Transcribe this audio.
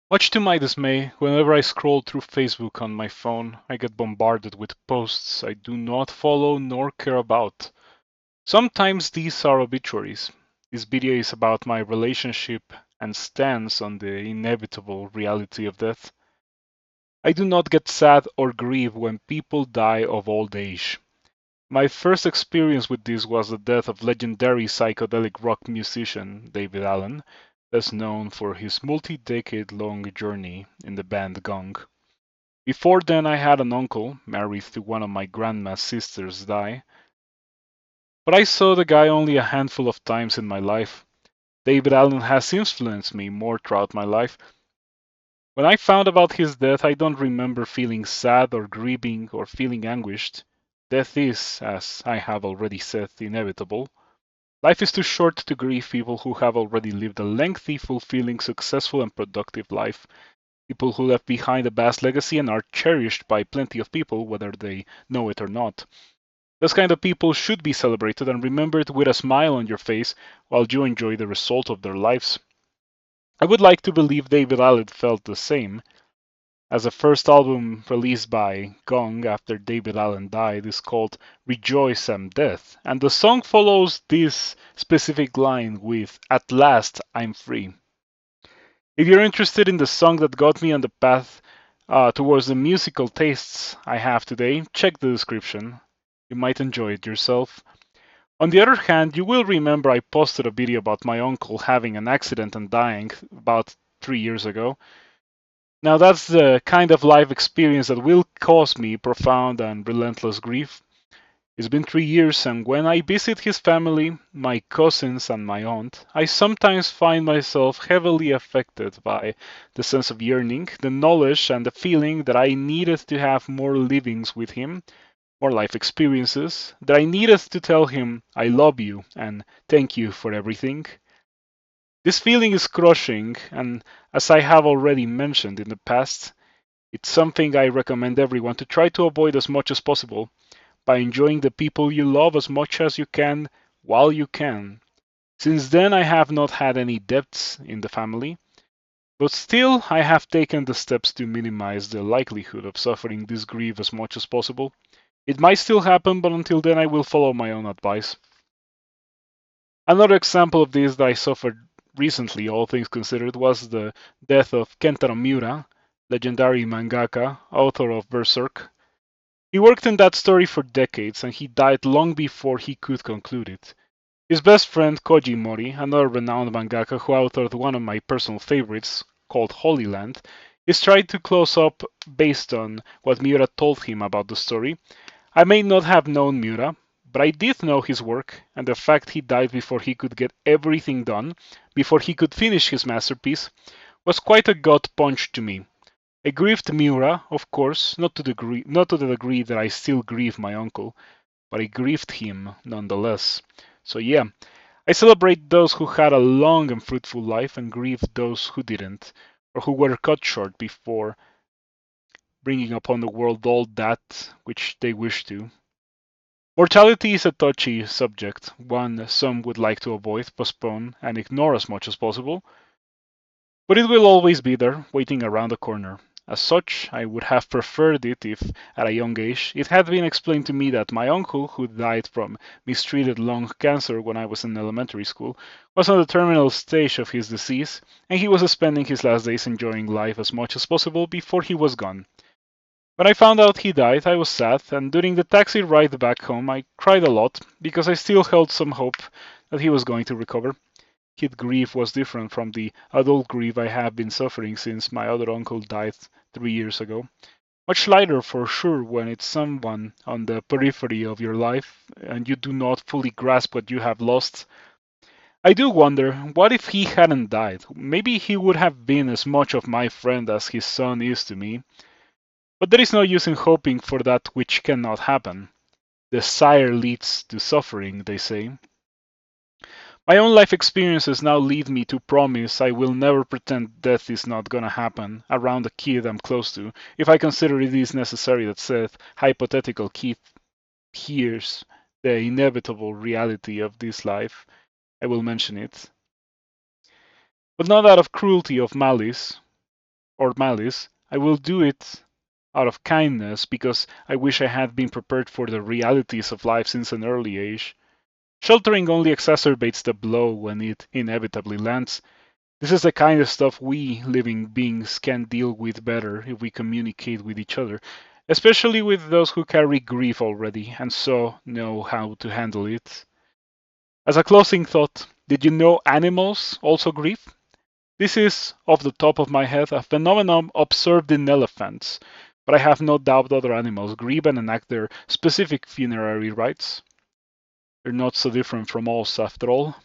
Much to my dismay, whenever I scroll through Facebook on my phone, I get bombarded with posts I do not follow nor care about. Sometimes these are obituaries. This video is about my relationship and stance on the inevitable reality of death. I do not get sad or grieve when people die of old age. My first experience with this was the death of legendary psychedelic rock musician David Allen, best known for his multi-decade-long journey in the band Gong. Before then, I had an uncle, married to one of my grandma's sisters, die, but I saw the guy only a handful of times in my life. David Allen has influenced me more throughout my life. When I found about his death, I don't remember feeling sad or grieving or feeling anguished. Death is, as I have already said, inevitable. Life is too short to grieve people who have already lived a lengthy, fulfilling, successful, and productive life. People who left behind a vast legacy and are cherished by plenty of people, whether they know it or not. Those kind of people should be celebrated and remembered with a smile on your face while you enjoy the result of their lives. I would like to believe David Allen felt the same, as the first album released by Gong after David Allen died is called Rejoice I'm Death, and the song follows this specific line with At last I'm free. If you're interested in the song that got me on the path towards the musical tastes I have today, check the description. You might enjoy it yourself. On the other hand, you will remember I posted a video about my uncle having an accident and dying about 3 years ago. Now, that's the kind of life experience that will cause me profound and relentless grief. It's been 3 years, and when I visit his family, my cousins, and my aunt, I sometimes find myself heavily affected by the sense of yearning, the knowledge, and the feeling that I needed to have more livings with him, more life experiences, that I needed to tell him, I love you and thank you for everything. This feeling is crushing, and as I have already mentioned in the past, it's something I recommend everyone to try to avoid as much as possible by enjoying the people you love as much as you can while you can. Since then, I have not had any deaths in the family, but still, I have taken the steps to minimize the likelihood of suffering this grief as much as possible. It might still happen, but until then, I will follow my own advice. Another example of this that I suffered recently, all things considered, was the death of Kentaro Miura, legendary mangaka, author of Berserk. He worked in that story for decades, and he died long before he could conclude it. His best friend Koji Mori, another renowned mangaka who authored one of my personal favorites, called Holy Land, is trying to close up based on what Miura told him about the story. I may not have known Miura, but I did know his work, and the fact he died before he could get everything done, before he could finish his masterpiece, was quite a gut punch to me. I grieved Miura, of course, not to the degree that I still grieve my uncle, but I grieved him nonetheless. So yeah, I celebrate those who had a long and fruitful life and grieve those who didn't, or who were cut short before bringing upon the world all that which they wished to. Mortality is a touchy subject, one some would like to avoid, postpone, and ignore as much as possible, but it will always be there, waiting around the corner. As such, I would have preferred it if, at a young age, it had been explained to me that my uncle, who died from mistreated lung cancer when I was in elementary school, was on the terminal stage of his disease, and he was spending his last days enjoying life as much as possible before he was gone. When I found out he died, I was sad, and during the taxi ride back home, I cried a lot because I still held some hope that he was going to recover. Kid grief was different from the adult grief I have been suffering since my other uncle died 3 years ago. Much lighter for sure when it's someone on the periphery of your life and you do not fully grasp what you have lost. I do wonder, what if he hadn't died? Maybe he would have been as much of my friend as his son is to me. But there is no use in hoping for that which cannot happen. Desire leads to suffering, they say. My own life experiences now lead me to promise I will never pretend death is not gonna happen around a kid I'm close to, if I consider it is necessary that said hypothetical kid hears the inevitable reality of this life. I will mention it. But not out of cruelty of malice. or malice. I will do it out of kindness because I wish I had been prepared for the realities of life since an early age. Sheltering only exacerbates the blow when it inevitably lands. This is the kind of stuff we living beings can deal with better if we communicate with each other, especially with those who carry grief already and so know how to handle it. As a closing thought, did you know animals also grieve? This is, off the top of my head, a phenomenon observed in elephants, but I have no doubt other animals grieve and enact their specific funerary rites. They're not so different from us after all.